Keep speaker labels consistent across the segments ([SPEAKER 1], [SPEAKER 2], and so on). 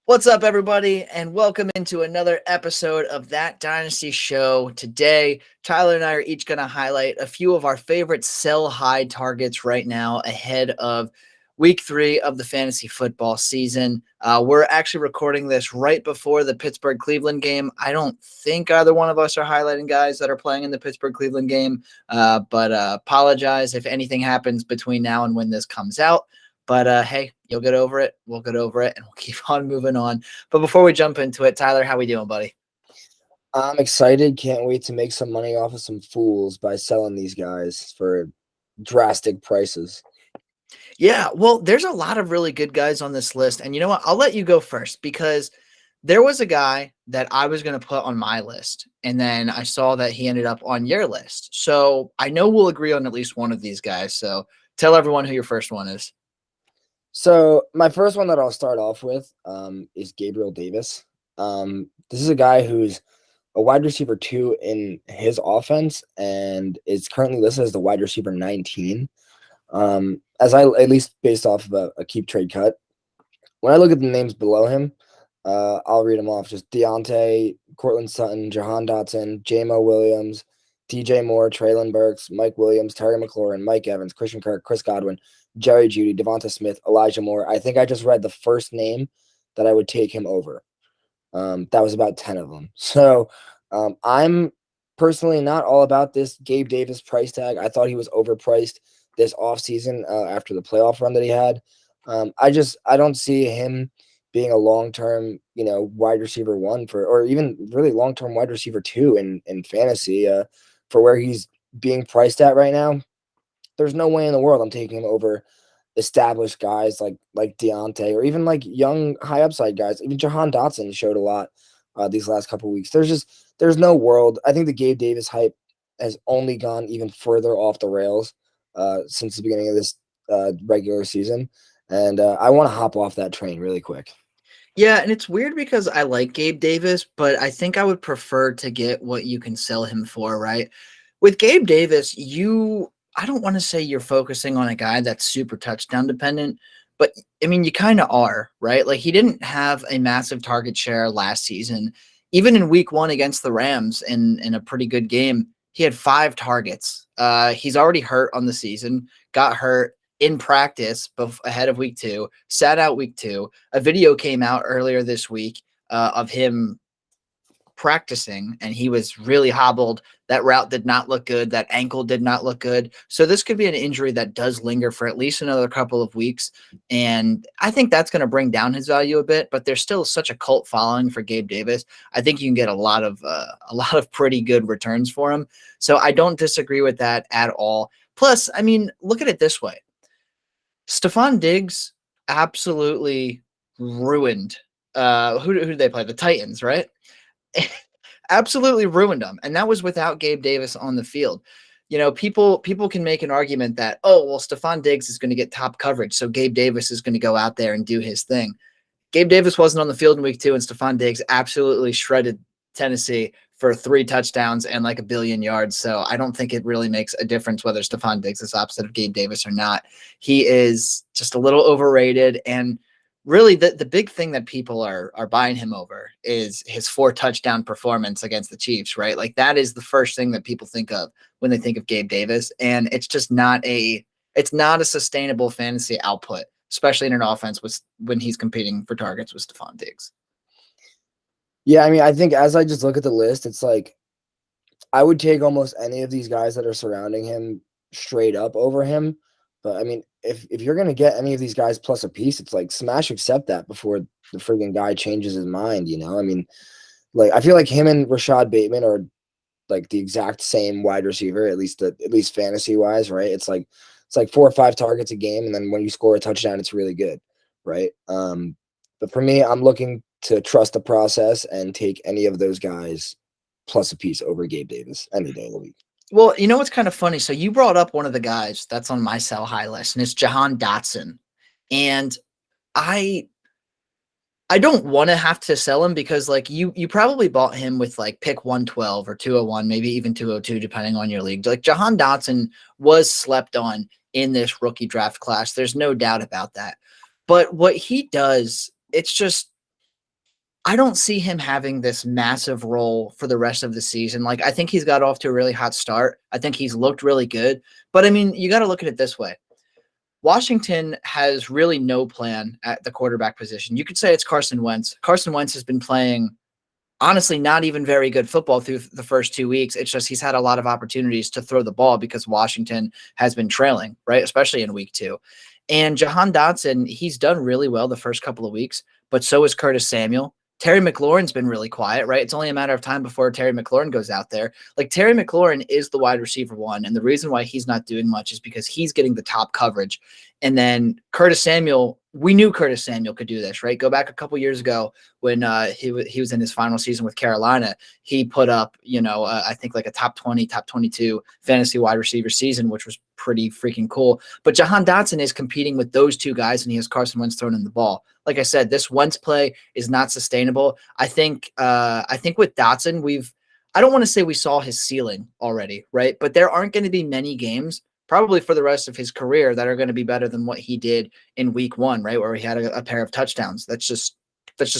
[SPEAKER 1] What's up, everybody, and welcome into another episode of That Dynasty Show. Today, Tyler and I are each going to highlight a few of our favorite sell-high targets right now ahead of Week 3 of the fantasy football season. We're actually recording this right before the Pittsburgh-Cleveland game. I don't think either one of us are highlighting guys that are playing in the Pittsburgh-Cleveland game, but apologize if anything happens between now and when this comes out. But hey, you'll get over it. We'll get over it, and we'll keep on moving on. But before we jump into it, Tyler, how we doing, buddy?
[SPEAKER 2] I'm excited. Can't wait to make some money off of some fools by selling these guys for drastic prices.
[SPEAKER 1] Yeah, well, there's a lot of really good guys on this list. And you know what? I'll let you go first because there was a guy that I was going to put on my list, and then I saw that he ended up on your list. So I know we'll agree on at least one of these guys. So tell everyone who your first one is.
[SPEAKER 2] So my first one that I'll start off with is Gabriel Davis. This is a guy who's a wide receiver 2 in his offense and is currently listed as the wide receiver 19. As I at least based off of a keep trade cut. When I look at the names below him, I'll read them off. Just Deontay, Cortland Sutton, Jahan Dotson, J-Mo Williams, DJ Moore, Traylon Burks, Mike Williams, Terry McLaurin, Mike Evans, Christian Kirk, Chris Godwin, Jerry Jeudy, Devonta Smith, Elijah Moore. I think I just read the first name that I would take him over. That was about 10 of them. So I'm personally not all about this Gabe Davis price tag. I thought he was overpriced this offseason after the playoff run that he had. I don't see him being a long-term, wide receiver 1 or even really long-term wide receiver 2 in fantasy for where he's being priced at right now. There's no way in the world I'm taking him over established guys like Deontay or even like young high upside guys. Even Jahan Dotson showed a lot these last couple of weeks. There's no world. I think the Gabe Davis hype has only gone even further off the rails since the beginning of this regular season. And I want to hop off that train really quick.
[SPEAKER 1] Yeah, and it's weird because I like Gabe Davis, but I think I would prefer to get what you can sell him for, right? With Gabe Davis, I don't want to say you're focusing on a guy that's super touchdown dependent, but I mean, you kind of are, right? Like he didn't have a massive target share last season. Even in week 1 against the Rams in a pretty good game, he had 5 targets. He's already hurt on the season, got hurt in practice ahead of week 2, sat out week 2. A video came out earlier this week of him practicing, and he was really hobbled. That route did not look good. That ankle did not look good. So this could be an injury that does linger for at least another couple of weeks. And I think that's going to bring down his value a bit, but there's still such a cult following for Gabe Davis. I think you can get a lot of pretty good returns for him. So I don't disagree with that at all. Plus, I mean, look at it this way. Stephon Diggs absolutely ruined. Who did they play? The Titans, right? Absolutely ruined them. And that was without Gabe Davis on the field. People can make an argument that, oh, well, Stephon Diggs is going to get top coverage, so Gabe Davis is going to go out there and do his thing. Gabe Davis wasn't on the field in week 2, and Stephon Diggs absolutely shredded Tennessee for 3 touchdowns and like 1 billion yards. So I don't think it really makes a difference whether Stephon Diggs is opposite of Gabe Davis or not. He is just a little overrated, and really the big thing that people are buying him over is his 4 touchdown performance against the Chiefs, right? Like that is the first thing that people think of when they think of Gabe Davis. And it's just not a sustainable fantasy output, especially in an offense when he's competing for targets with Stephon Diggs.
[SPEAKER 2] Yeah, I mean, I think as I just look at the list, it's like I would take almost any of these guys that are surrounding him straight up over him. But I mean, if you're gonna get any of these guys plus a piece, it's like smash accept that before the friggin' guy changes his mind, I mean, like I feel like him and Rashad Bateman are like the exact same wide receiver, at least fantasy wise, right? It's like 4 or 5 targets a game, and then when you score a touchdown, it's really good, right? But for me, I'm looking to trust the process and take any of those guys plus a piece over Gabe Davis any day of the week.
[SPEAKER 1] Well, you know what's kind of funny? So you brought up one of the guys that's on my sell high list, and it's Jahan Dotson. And I don't want to have to sell him because like you probably bought him with like pick 112 or 201, maybe even 202, depending on your league. Like Jahan Dotson was slept on in this rookie draft class. There's no doubt about that. But what he does, it's just I don't see him having this massive role for the rest of the season. Like, I think he's got off to a really hot start. I think he's looked really good. But I mean, you got to look at it this way. Washington has really no plan at the quarterback position. You could say it's Carson Wentz. Carson Wentz has been playing, honestly, not even very good football through the first 2 weeks. It's just he's had a lot of opportunities to throw the ball because Washington has been trailing, right? Especially in week 2. And Jahan Dotson, he's done really well the first couple of weeks, but so is Curtis Samuel. Terry McLaurin's been really quiet, right? It's only a matter of time before Terry McLaurin goes out there. Like, Terry McLaurin is the wide receiver 1, and the reason why he's not doing much is because he's getting the top coverage. And then Curtis Samuel, we knew Curtis Samuel could do this, right? Go back a couple years ago when he was in his final season with Carolina. He put up, I think like a top 20, top 22 fantasy wide receiver season, which was pretty freaking cool. But Jahan Dotson is competing with those two guys, and he has Carson Wentz throwing in the ball. Like I said, this Wentz play is not sustainable. I think with Dotson, I don't want to say we saw his ceiling already, right? But there aren't going to be many games probably for the rest of his career that are going to be better than what he did in week 1, right? Where he had a pair of touchdowns. That's just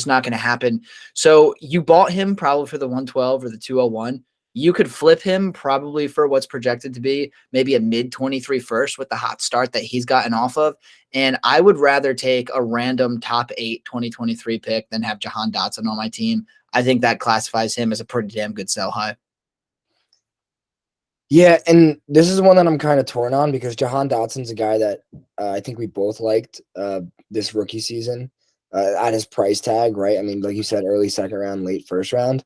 [SPEAKER 1] not going to happen. So you bought him probably for the 112 or the 201. You could flip him probably for what's projected to be maybe a mid-23 first with the hot start that he's gotten off of. And I would rather take a random top 8 2023 pick than have Jahan Dotson on my team. I think that classifies him as a pretty damn good sell high.
[SPEAKER 2] Yeah, and this is one that I'm kind of torn on because Jahan Dotson's a guy that I think we both liked this rookie season at his price tag, right? I mean, like you said, early second round, late first round.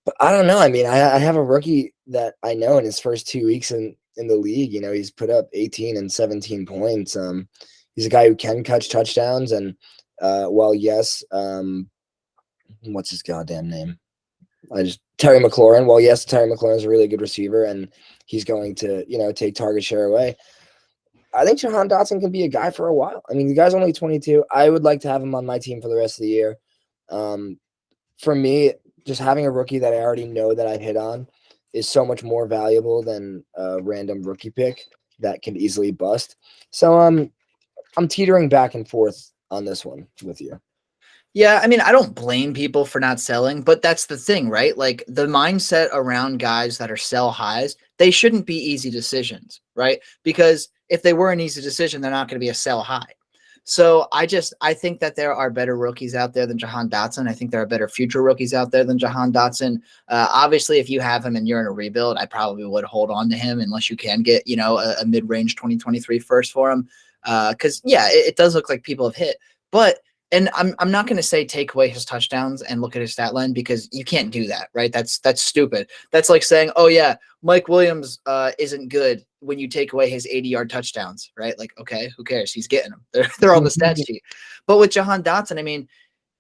[SPEAKER 2] But I don't know. I mean, I have a rookie that I know in his first 2 weeks in the league, he's put up 18 and 17 points. He's a guy who can catch touchdowns. And yes, what's his goddamn name? Terry McLaurin. Well, yes, Terry McLaurin is a really good receiver, and he's going to, take target share away. I think Jahan Dotson can be a guy for a while. I mean, the guy's only 22. I would like to have him on my team for the rest of the year. For me, just having a rookie that I already know that I've hit on is so much more valuable than a random rookie pick that can easily bust. So I'm teetering back and forth on this one with you.
[SPEAKER 1] Yeah, I mean, I don't blame people for not selling, but that's the thing, right? Like, the mindset around guys that are sell highs, they shouldn't be easy decisions, right? Because if they were an easy decision, they're not going to be a sell high. So I think that there are better rookies out there than Jahan Dotson. I think there are better future rookies out there than Jahan Dotson. Obviously, if you have him and you're in a rebuild, I probably would hold on to him unless you can get, a mid-range 2023 first for him. Because, it does look like people have hit. But and I'm not going to say take away his touchdowns and look at his stat line because you can't do that, right? That's stupid. That's like saying, oh yeah, Mike Williams isn't good when you take away his 80-yard touchdowns, right? Like, okay, who cares? He's getting them. They're on the stat sheet. But with Jahan Dotson, I mean,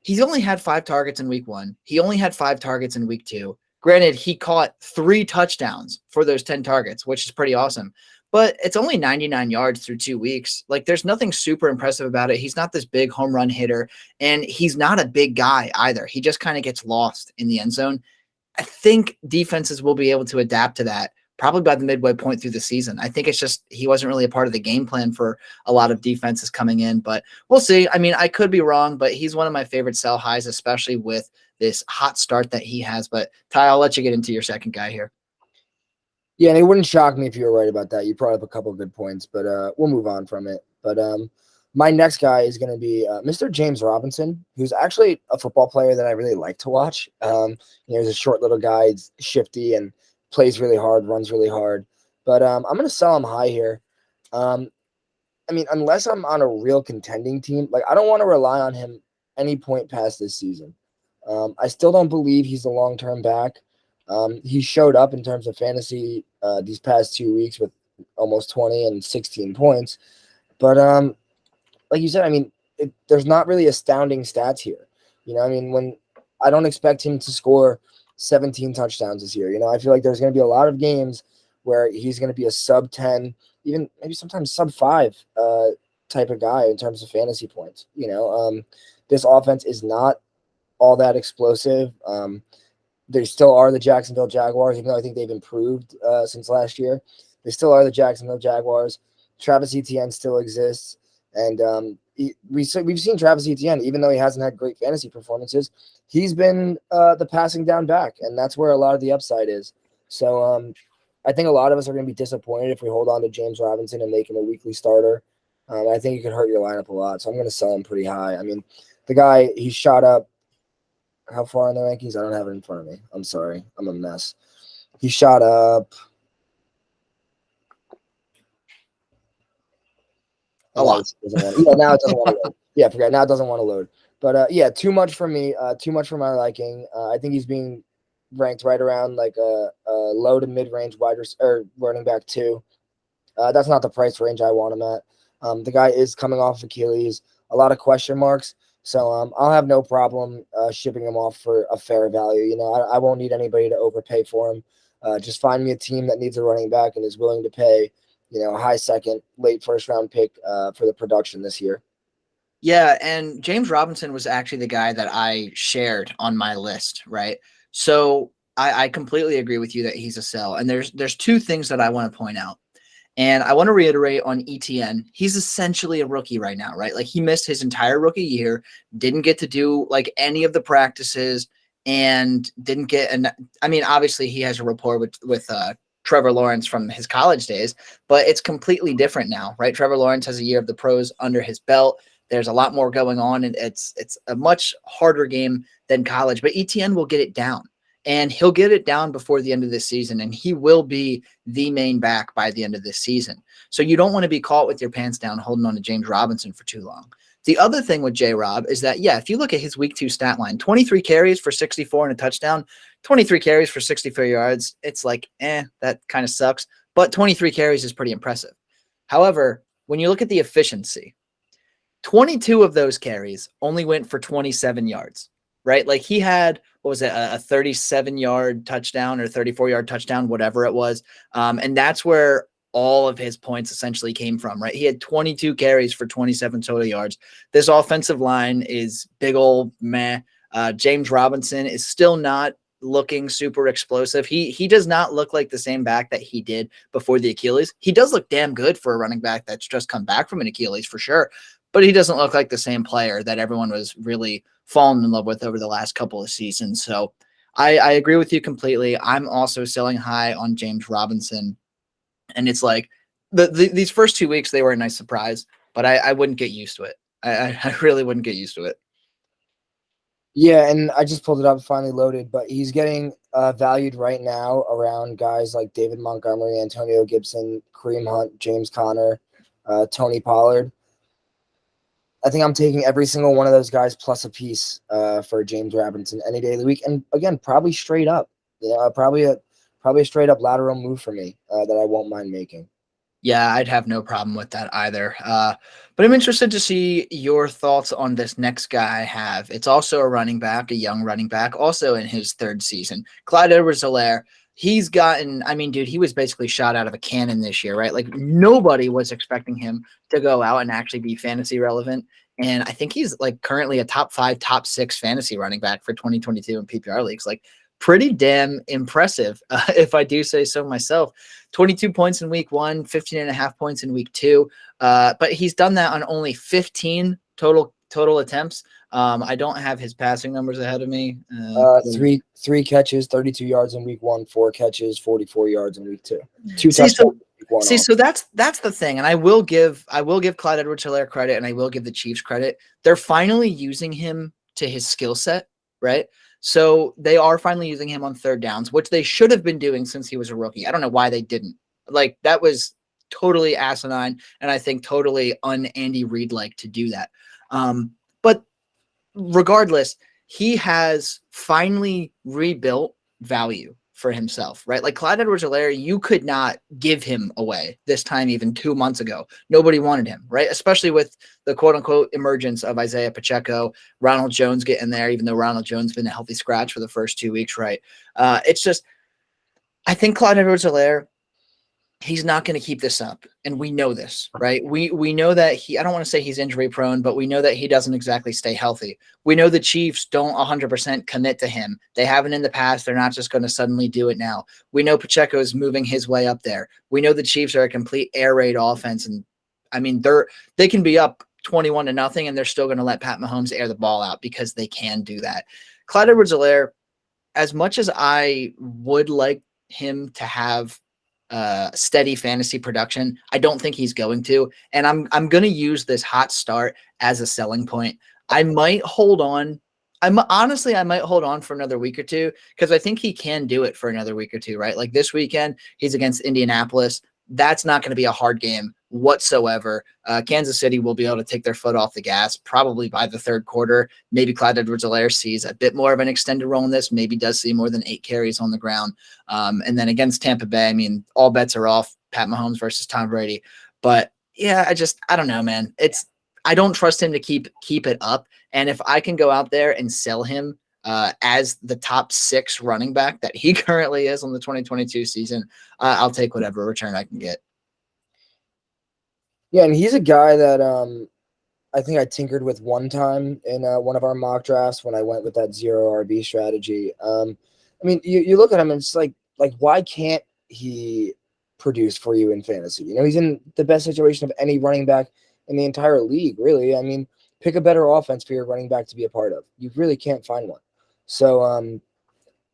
[SPEAKER 1] he's only had 5 targets in week 1. He only had 5 targets in week 2. Granted, he caught 3 touchdowns for those 10 targets, which is pretty awesome. But it's only 99 yards through 2 weeks. Like, there's nothing super impressive about it. He's not this big home run hitter, and he's not a big guy either. He just kind of gets lost in the end zone. I think defenses will be able to adapt to that probably by the midway point through the season. I think it's just he wasn't really a part of the game plan for a lot of defenses coming in, but we'll see. I mean, I could be wrong, but he's one of my favorite sell highs, especially with this hot start that he has. But Ty, I'll let you get into your second guy here.
[SPEAKER 2] Yeah, and it wouldn't shock me if you were right about that. You brought up a couple of good points, but we'll move on from it. But my next guy is going to be Mr. James Robinson, who's actually a football player that I really like to watch. He's a short little guy, he's shifty, and plays really hard, runs really hard. But I'm going to sell him high here. I mean, unless I'm on a real contending team, like I don't want to rely on him any point past this season. I still don't believe he's a long-term back. He showed up in terms of fantasy these past 2 weeks with almost 20 and 16 points. But like you said, I mean, there's not really astounding stats here. I mean, when I don't expect him to score 17 touchdowns this year. I feel like there's going to be a lot of games where he's going to be a sub 10, even maybe sometimes sub 5 type of guy in terms of fantasy points. This offense is not all that explosive. They still are the Jacksonville Jaguars, even though I think they've improved since last year. They still are the Jacksonville Jaguars. Travis Etienne still exists, and we've seen Travis Etienne, even though he hasn't had great fantasy performances, he's been the passing down back, and that's where a lot of the upside is. So I think a lot of us are going to be disappointed if we hold on to James Robinson and make him a weekly starter. I think it could hurt your lineup a lot, so I'm going to sell him pretty high. I mean, the guy, he shot up how far in the rankings? I don't have it in front of me. I'm sorry. I'm a mess. He shot up
[SPEAKER 1] a lot.
[SPEAKER 2] Now it doesn't want to load. Yeah, I forgot. Now it doesn't want to load. But yeah, too much for me. Too much for my liking. I think he's being ranked right around like a low to mid range running back 2. That's not the price range I want him at. The guy is coming off Achilles, a lot of question marks. So I'll have no problem shipping him off for a fair value. You know, I won't need anybody to overpay for him. Just find me a team that needs a running back and is willing to pay, you know, a high second, late first round pick for the production this year.
[SPEAKER 1] Yeah, and James Robinson was actually the guy that I shared on my list, right? So I completely agree with you that he's a sell. And there's 2 things that I want to point out. And I want to reiterate on ETN, he's essentially a rookie right now, right? Like he missed his entire rookie year, didn't get to do like any of the practices, and didn't get obviously he has a rapport with Trevor Lawrence from his college days, but it's completely different now, right? Trevor Lawrence has a year of the pros under his belt. There's a lot more going on, and it's a much harder game than college, but ETN will get it down. And he'll get it down before the end of this season, and he will be the main back by the end of this season. So you don't want to be caught with your pants down holding on to James Robinson for too long. The other thing with J-Rob is that, yeah, if you look at his week 2 stat line, 23 carries for 64 and a touchdown, 23 carries for 64 yards, it's like, that kind of sucks. But 23 carries is pretty impressive. However, when you look at the efficiency, 22 of those carries only went for 27 yards. Right? Like he had, what was it, a 37-yard touchdown or 34-yard touchdown, whatever it was. And that's where all of his points essentially came from, right? He had 22 carries for 27 total yards. This offensive line is big old meh. James Robinson is still not looking super explosive. He does not look like the same back that he did before the Achilles. He does look damn good for a running back that's just come back from an Achilles for sure, but he doesn't look like the same player that everyone was really fallen in love with over the last couple of seasons. So I agree with you completely. I'm also selling high on James Robinson. And it's like these first 2 weeks, they were a nice surprise, but I wouldn't get used to it. I really wouldn't get used to it.
[SPEAKER 2] Yeah, and I just pulled it up, finally loaded, but he's getting valued right now around guys like David Montgomery, Antonio Gibson, Kareem Hunt, James Conner, Tony Pollard. I think I'm taking every single one of those guys plus a piece for James Robinson any day of the week. And again, probably straight up, probably a straight up lateral move for me that I won't mind making.
[SPEAKER 1] Yeah, I'd have no problem with that either. But I'm interested to see your thoughts on this next guy I have. It's also a running back, a young running back, also in his 3rd season. Clyde Edwards-Helaire. He's gotten, dude, he was basically shot out of a cannon this year, right? Like nobody was expecting him to go out and actually be fantasy relevant. And I think he's like currently a top 5, top 6 fantasy running back for 2022 in PPR leagues. Like pretty damn impressive, if I do say so myself. 22 points in week 1, 15.5 points in week 2. But he's done that on only 15 total attempts. I don't have his passing numbers ahead of me.
[SPEAKER 2] Three catches, 32 yards in week 1, 4 catches, 44 yards in week 2. 2
[SPEAKER 1] touchdowns. So that's the thing, and I will give Clyde Edwards-Helaire credit, and I will give the Chiefs credit. They're finally using him to his skill set, right? So they are finally using him on 3rd downs, which they should have been doing since he was a rookie. I don't know why they didn't. Like that was totally asinine, and I think totally un-Andy Reid-like to do that. But regardless, he has finally rebuilt value for himself, right? Like Clyde Edwards-Helaire, you could not give him away this time even 2 months ago. Nobody wanted him, right? Especially with the quote-unquote emergence of Isaiah Pacheco, Ronald Jones getting there, even though Ronald Jones been a healthy scratch for the first 2 weeks, right? It's just, I think Clyde Edwards-Helaire, he's not going to keep this up. And we know this, right? We know that I don't want to say he's injury prone, but we know that he doesn't exactly stay healthy. We know the Chiefs don't 100% commit to him. They haven't in the past. They're not just going to suddenly do it now. We know Pacheco is moving his way up there. We know the Chiefs are a complete air raid offense. And they can be up 21-0, and they're still going to let Pat Mahomes air the ball out because they can do that. Clyde Edwards-Helaire, as much as I would like him to have steady fantasy production, I don't think he's going to. And I'm going to use this hot start as a selling point. I might hold on. I might hold on for another week or two because I think he can do it for another week or two, right? Like this weekend, he's against Indianapolis. That's not going to be a hard game whatsoever. Kansas City will be able to take their foot off the gas probably by the third quarter. Maybe Clyde Edwards-Helaire sees a bit more of an extended role in this, maybe does see more than 8 carries on the ground. And then against Tampa Bay, I mean, all bets are off. Pat Mahomes versus Tom Brady. But yeah, I don't know, man. I don't trust him to keep it up. And if I can go out there and sell him as the top 6 running back that he currently is on the 2022 season, I'll take whatever return I can get.
[SPEAKER 2] Yeah, and he's a guy that I think I tinkered with one time in one of our mock drafts when I went with that 0 RB strategy. I mean, you look at him and it's like why can't he produce for you in fantasy? You know, he's in the best situation of any running back in the entire league, really. I mean, pick a better offense for your running back to be a part of. You really can't find one. So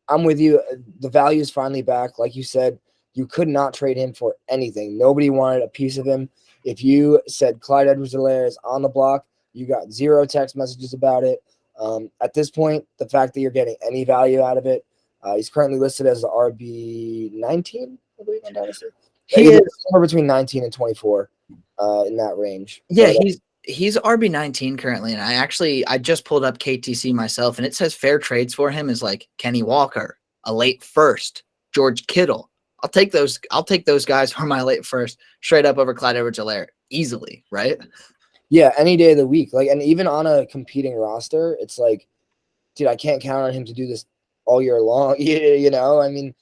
[SPEAKER 2] I'm with you. The value is finally back. Like you said, you could not trade him for anything. Nobody wanted a piece of him. If you said Clyde Edwards-Helaire is on the block, you got 0 text messages about it. At this point, the fact that you're getting any value out of it, he's currently listed as the RB 19, I believe, on Dynasty.
[SPEAKER 1] He is
[SPEAKER 2] somewhere between 19 and 24 in that range.
[SPEAKER 1] Yeah, but, he's RB 19 currently, and I just pulled up KTC myself, and it says fair trades for him is like Kenny Walker, a late first, George Kittle. I'll take those guys for my late first straight up over Clyde Edwards-Helaire easily, right?
[SPEAKER 2] Yeah, any day of the week. Like, and even on a competing roster, it's like, dude, I can't count on him to do this all year long. You know, I mean,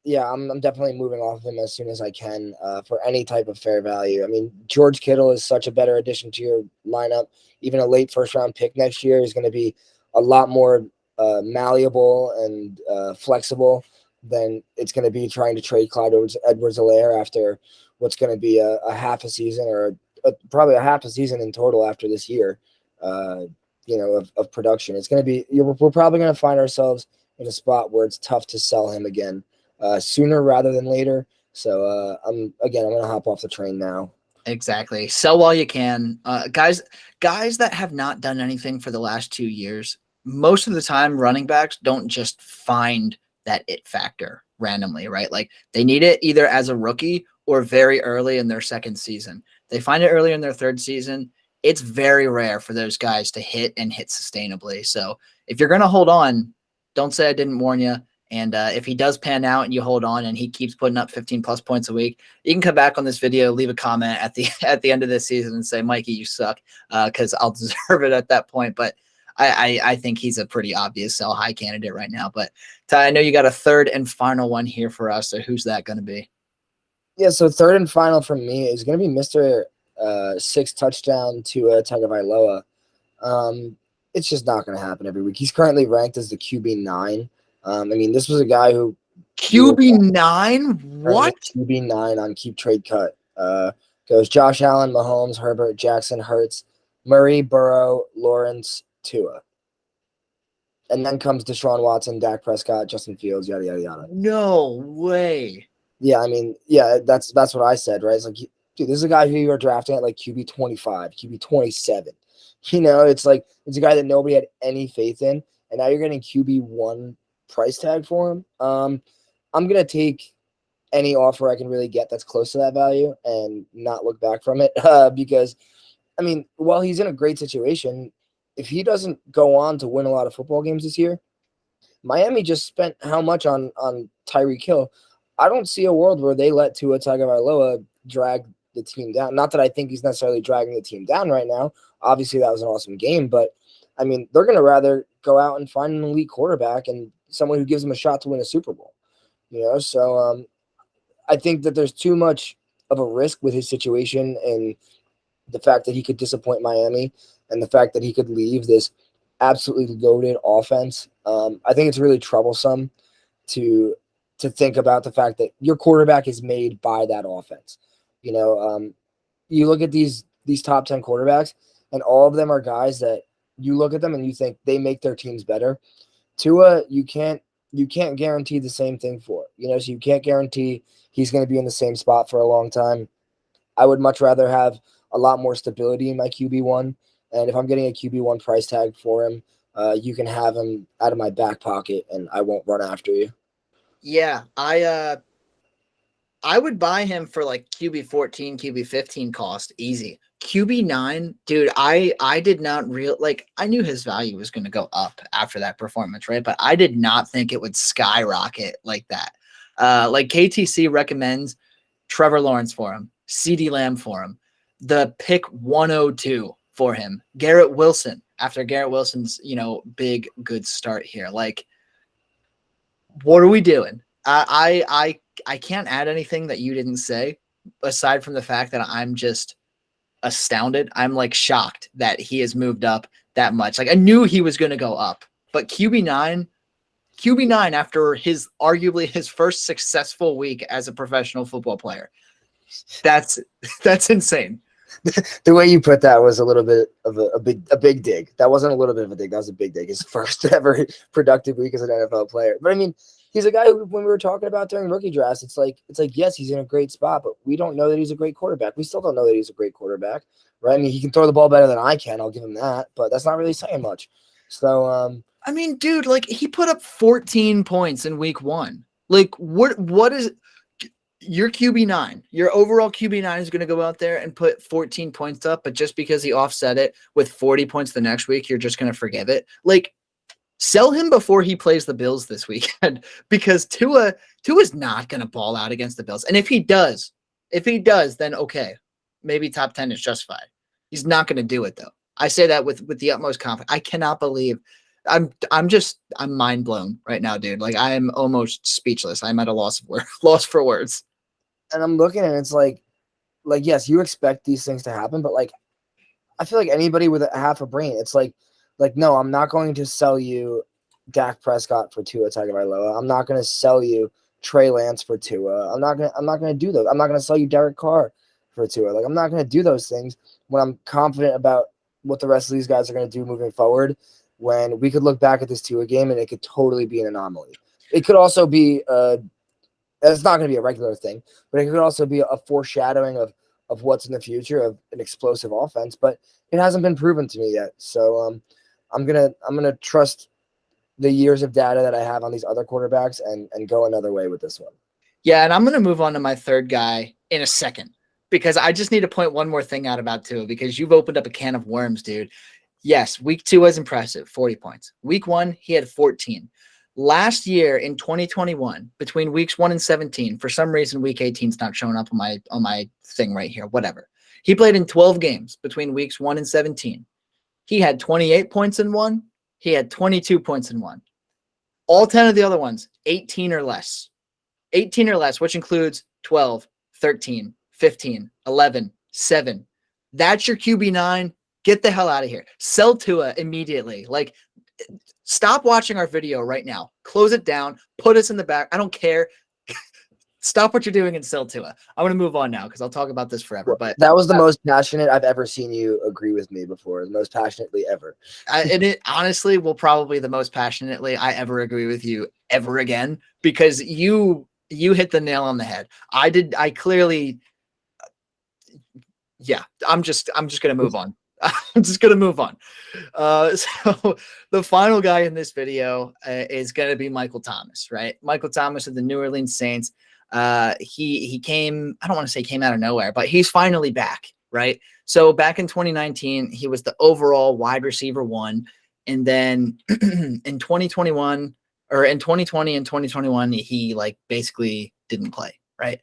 [SPEAKER 2] yeah, I'm definitely moving off of him as soon as I can for any type of fair value. I mean, George Kittle is such a better addition to your lineup. Even a late first-round pick next year is going to be a lot more malleable and flexible than it's going to be trying to trade Clyde Edwards-Helaire after what's going to be a half a season or probably a half a season in total after this year, you know, of production. It's going to be we're probably going to find ourselves in a spot where it's tough to sell him again. Sooner rather than later. So I'm going to hop off the train now.
[SPEAKER 1] Exactly. Sell while you can. Guys that have not done anything for the last 2 years, most of the time running backs don't just find that it factor randomly, right? Like they need it either as a rookie or very early in their second season. They find it early in their third season. It's very rare for those guys to hit sustainably. So if you're going to hold on, don't say I didn't warn you. And if he does pan out and you hold on and he keeps putting up 15+ points a week, you can come back on this video, leave a comment at the end of this season and say, Mikey, you suck, because I'll deserve it at that point. But I think he's a pretty obvious sell high candidate right now. But Ty, I know you got a third and final one here for us. So who's that going to be?
[SPEAKER 2] Yeah, so third and final for me is going to be Mr. 6 touchdown Tua Tagovailoa. It's just not going to happen every week. He's currently ranked as the QB9. I mean, this was a guy who
[SPEAKER 1] QB9. What?
[SPEAKER 2] QB9 on Keep Trade Cut. Goes Josh Allen, Mahomes, Herbert, Jackson, Hurts, Murray, Burrow, Lawrence, Tua. And then comes Deshaun Watson, Dak Prescott, Justin Fields, yada yada yada.
[SPEAKER 1] No way.
[SPEAKER 2] Yeah, I mean, yeah, that's what I said, right? It's like, dude, this is a guy who you are drafting at like QB 25, QB 27. You know, it's like it's a guy that nobody had any faith in, and now you're getting QB 1 price tag for him. I'm gonna take any offer I can really get that's close to that value and not look back from it. Because I mean, while he's in a great situation, if he doesn't go on to win a lot of football games this year, Miami just spent how much on Tyreek Hill? I don't see a world where they let Tua Tagovailoa drag the team down. Not that I think he's necessarily dragging the team down right now. Obviously, that was an awesome game, but I mean, they're going to rather go out and find an elite quarterback and someone who gives them a shot to win a Super Bowl. You know, so I think that there's too much of a risk with his situation and the fact that he could disappoint Miami and the fact that he could leave this absolutely loaded offense. I think it's really troublesome to think about the fact that your quarterback is made by that offense. You know, you look at these these top 10 quarterbacks, and all of them are guys that you look at them and you think they make their teams better. Tua, you can't guarantee the same thing for, so you can't guarantee he's going to be in the same spot for a long time. I would much rather have a lot more stability in my QB1. And if I'm getting a QB1 price tag for him, you can have him out of my back pocket and I won't run after you.
[SPEAKER 1] Yeah, I would buy him for like QB 14, QB 15 cost, easy. QB 9, dude, I did not I knew his value was going to go up after that performance, right? But I did not think it would skyrocket like that. Like KTC recommends Trevor Lawrence for him, CeeDee Lamb for him, the pick 102 for him, Garrett Wilson after Garrett Wilson's, big good start here. Like, what are we doing? I can't add anything that you didn't say aside from the fact that I'm just astounded. I'm like shocked that he has moved up that much. Like I knew he was going to go up, but QB9 after arguably his first successful week as a professional football player. That's insane.
[SPEAKER 2] The way you put that was a little bit of a big dig. That wasn't a little bit of a dig. That was a big dig. His first ever productive week as an NFL player. But I mean, he's a guy who, when we were talking about during rookie drafts, it's like, yes, he's in a great spot, but we don't know that he's a great quarterback. We still don't know that he's a great quarterback, right? I mean, he can throw the ball better than I can. I'll give him that, but that's not really saying much. So,
[SPEAKER 1] I mean, dude, like he put up 14 points in week 1. Like what is your QB9? Your overall QB9 is going to go out there and put 14 points up, but just because he offset it with 40 points the next week, you're just going to forgive it. Like, sell him before he plays the Bills this weekend because Tua's not going to ball out against the Bills. And if he does, then okay, maybe top 10 is justified. He's not going to do it though. I say that with the utmost confidence. I cannot believe I'm mind blown right now, dude. Like I am almost speechless. I'm at a loss for words.
[SPEAKER 2] And I'm looking and it's like, yes, you expect these things to happen, but like, I feel like anybody with a half a brain, it's like, no, I'm not going to sell you Dak Prescott for Tua Tagovailoa. I'm not going to sell you Trey Lance for Tua. I'm not going to do those. I'm not going to sell you Derek Carr for Tua. Like I'm not going to do those things when I'm confident about what the rest of these guys are going to do moving forward. When we could look back at this Tua game and it could totally be an anomaly. It could also be it's not going to be a regular thing, but it could also be a foreshadowing of what's in the future of an explosive offense. But it hasn't been proven to me yet. So I'm gonna trust the years of data that I have on these other quarterbacks and go another way with this one.
[SPEAKER 1] Yeah, and I'm gonna move on to my third guy in a second because I just need to point one more thing out about Tua because you've opened up a can of worms, dude. Yes, week 2 was impressive, 40 points. Week 1, he had 14. Last year in 2021, between weeks 1 and 17, for some reason week 18 is not showing up on my thing right here. Whatever. He played in 12 games between weeks 1 and 17. He had 28 points in one. He had 22 points in one. All 10 of the other ones, 18 or less. 18 or less, which includes 12, 13, 15, 11, 7. That's your QB9. Get the hell out of here. Sell Tua immediately. Like, stop watching our video right now. Close it down. Put us in the back. I don't care. Stop what you're doing and sell Tua. I'm going to move on now because I'll talk about this forever. But
[SPEAKER 2] that was the most passionate I've ever seen you agree with me before. The most passionately ever.
[SPEAKER 1] And it honestly will probably the most passionately I ever agree with you ever again because you hit the nail on the head. I clearly, yeah. I'm just going to move on. I'm just going to move on. So the final guy in this video is going to be Michael Thomas, right? Michael Thomas of the New Orleans Saints. He came, I don't want to say came out of nowhere, but he's finally back, right? So back in 2019, he was the overall wide receiver 1. And then in 2021 or in 2020 and 2021, he like basically didn't play, right?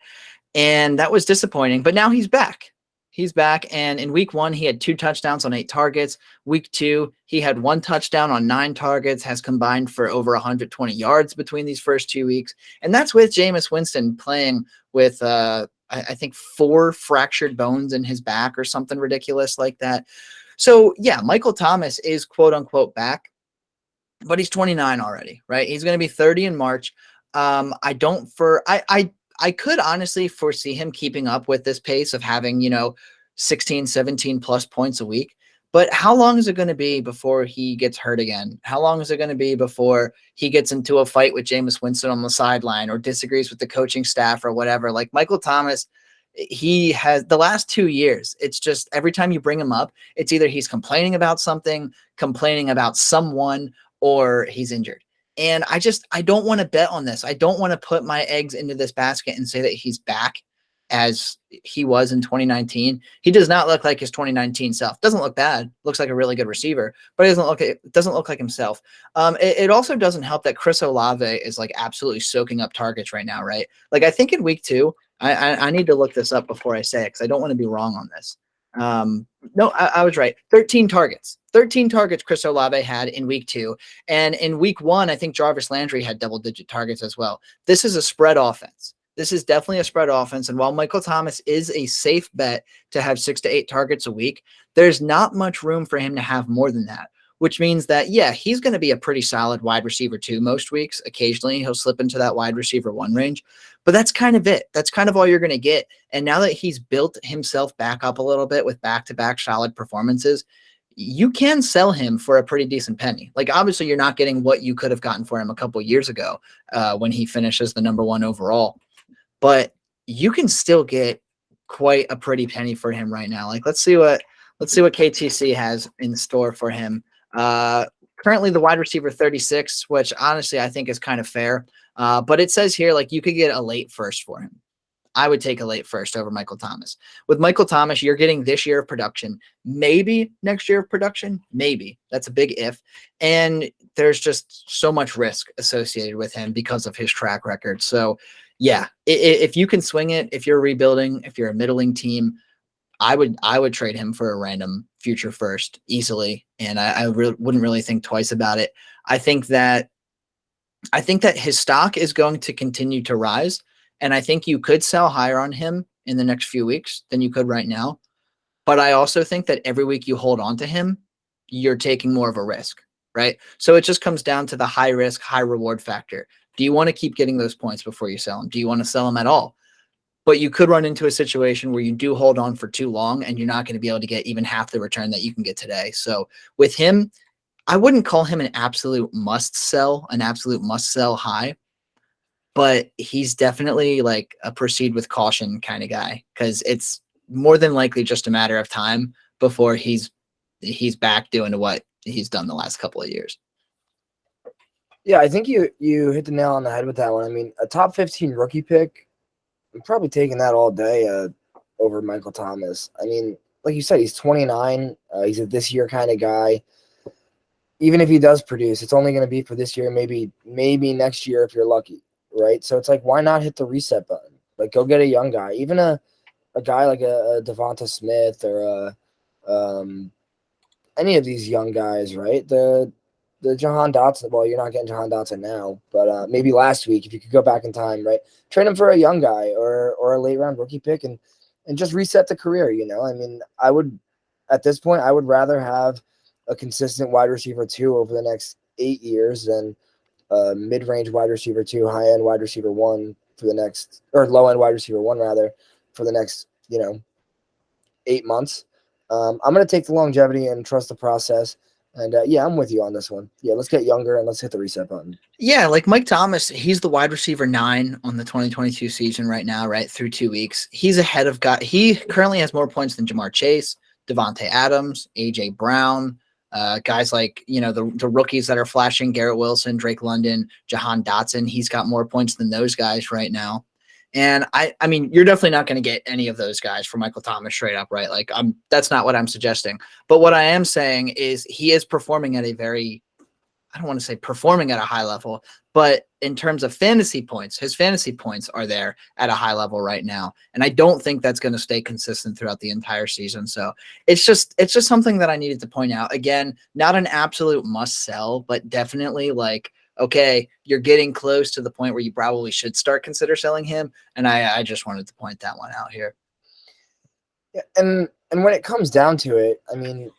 [SPEAKER 1] And that was disappointing, but now he's back. He's back, and in week 1, he had 2 touchdowns on 8 targets. Week 2, he had 1 touchdown on 9 targets, has combined for over 120 yards between these first 2 weeks. And that's with Jameis Winston playing with, I think, 4 fractured bones in his back or something ridiculous like that. So, yeah, Michael Thomas is quote-unquote back, but he's 29 already, right? He's going to be 30 in March. I could honestly foresee him keeping up with this pace of having, 16, 17 plus points a week. But how long is it going to be before he gets hurt again? How long is it going to be before he gets into a fight with Jameis Winston on the sideline or disagrees with the coaching staff or whatever? Like Michael Thomas, he has the last 2 years. It's just every time you bring him up, it's either he's complaining about something, complaining about someone, or he's injured. And I don't want to bet on this. I don't want to put my eggs into this basket and say that he's back as he was in 2019. He does not look like his 2019 self. Doesn't look bad. Looks like a really good receiver, but it doesn't look like himself. It also doesn't help that Chris Olave is like absolutely soaking up targets right now, right? Like I think in week 2, I need to look this up before I say it because I don't want to be wrong on this. No, I was right. 13 targets. 13 targets Chris Olave had in week 2. And in week 1, I think Jarvis Landry had double-digit targets as well. This is a spread offense. This is definitely a spread offense. And while Michael Thomas is a safe bet to have 6 to 8 targets a week, there's not much room for him to have more than that, which means that, yeah, he's going to be a pretty solid wide receiver 2 most weeks. Occasionally, he'll slip into that wide receiver 1 range. But that's kind of it. That's kind of all you're going to get. And now that he's built himself back up a little bit with back-to-back solid performances, you can sell him for a pretty decent penny. Like, obviously, you're not getting what you could have gotten for him a couple years ago when he finishes the number 1 overall. But you can still get quite a pretty penny for him right now. Like, let's see what KTC has in store for him. Currently the wide receiver 36, which honestly I think is kind of fair. But it says here, like, you could get a late first for him. I would take a late first over Michael Thomas. With Michael Thomas, you're getting this year of production, maybe next year of production, maybe. That's a big if. And there's just so much risk associated with him because of his track record. So yeah, if you can swing it, if you're rebuilding, if you're a middling team, I would trade him for a random future first easily, and I wouldn't really think twice about it. I think that his stock is going to continue to rise, and I think you could sell higher on him in the next few weeks than you could right now. But I also think that every week you hold on to him, you're taking more of a risk, right? So it just comes down to the high risk, high reward factor. Do you want to keep getting those points before you sell him? Do you want to sell him at all? But you could run into a situation where you do hold on for too long and you're not going to be able to get even half the return that you can get today. So with him, I wouldn't call him an absolute must sell high, but he's definitely like a proceed with caution kind of guy because it's more than likely just a matter of time before he's back doing what he's done the last couple of years.
[SPEAKER 2] Yeah, I think you hit the nail on the head with that one. I mean, a top 15 rookie pick, I'm probably taking that all day over Michael Thomas. I mean, like you said, he's 29. He's a this year kind of guy. Even if he does produce, it's only going to be for this year, maybe next year if you're lucky, right? So it's like, why not hit the reset button? Like, go get a young guy, even a guy like a Devonta Smith or any of these young guys, right? The Jahan Dotson. Well, you're not getting Jahan Dotson now, but maybe last week if you could go back in time, right? Trade him for a young guy or a late round rookie pick and just reset the career. You know, I mean, at this point I would rather have a consistent wide receiver 2 over the next 8 years than mid range wide receiver 2, high end wide receiver 1 for the next, or low end wide receiver 1 rather, for the next 8 months. I'm going to take the longevity and trust the process. And yeah, I'm with you on this one. Yeah, let's get younger and let's hit the reset button.
[SPEAKER 1] Yeah, like Mike Thomas, he's the wide receiver 9 on the 2022 season right now, right through 2 weeks. He's ahead of he currently has more points than Jamar Chase, Devontae Adams, AJ Brown, guys like, the rookies that are flashing, Garrett Wilson, Drake London, Jahan Dotson. He's got more points than those guys right now. And I mean, you're definitely not going to get any of those guys for Michael Thomas straight up, right? Like, that's not what I'm suggesting. But what I am saying is he is performing at a very, I don't want to say performing at a high level, but in terms of fantasy points, his fantasy points are there at a high level right now. And I don't think that's going to stay consistent throughout the entire season. So it's just something that I needed to point out. Again, not an absolute must sell, but definitely like, okay, you're getting close to the point where you probably should consider selling him. And I just wanted to point that one out here.
[SPEAKER 2] Yeah, and when it comes down to it, I mean,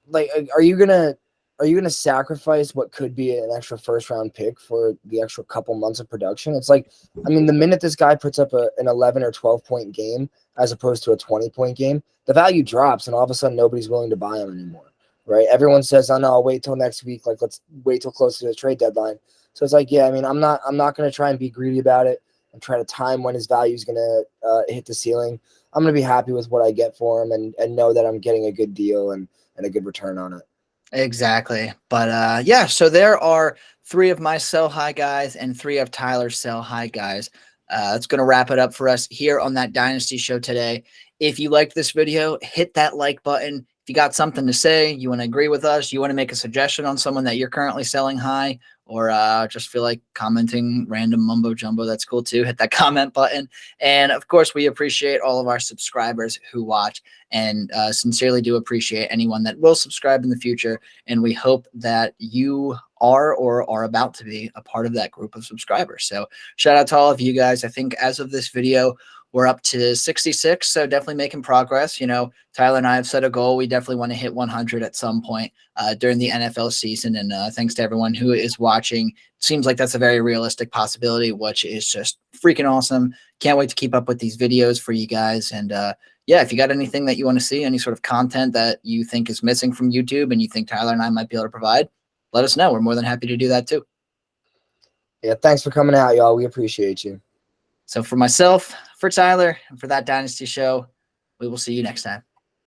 [SPEAKER 2] like, are you gonna are you going to sacrifice what could be an extra first round pick for the extra couple months of production? It's like, I mean, the minute this guy puts up an 11 or 12-point game as opposed to a 20-point game, the value drops, and all of a sudden nobody's willing to buy him anymore, right? Everyone says, "Oh no, I'll wait till next week. Like, let's wait till close to the trade deadline." So it's like, yeah, I mean, I'm not going to try and be greedy about it and try to time when his value is going to hit the ceiling. I'm going to be happy with what I get for him and know that I'm getting a good deal and a good return on it.
[SPEAKER 1] Exactly. But yeah, so there are 3 of my sell high guys and 3 of Tyler's sell high guys. That's going to wrap it up for us here on that Dynasty show today. If you liked this video, hit that like button. If you got something to say, you want to agree with us, you want to make a suggestion on someone that you're currently selling high, or just feel like commenting random mumbo jumbo, that's cool too. Hit that comment button. And of course, we appreciate all of our subscribers who watch, and sincerely do appreciate anyone that will subscribe in the future. And we hope that you are or are about to be a part of that group of subscribers. So shout out to all of you guys. I think as of this video, we're up to 66, so definitely making progress. You know, Tyler and I have set a goal. We definitely want to hit 100 at some point during the NFL season. And thanks to everyone who is watching. Seems like that's a very realistic possibility, which is just freaking awesome. Can't wait to keep up with these videos for you guys. And yeah, if you got anything that you want to see, any sort of content that you think is missing from YouTube and you think Tyler and I might be able to provide, let us know. We're more than happy to do that too.
[SPEAKER 2] Yeah, thanks for coming out, y'all. We appreciate you.
[SPEAKER 1] So for myself, for Tyler, and for that Dynasty show, we will see you next time.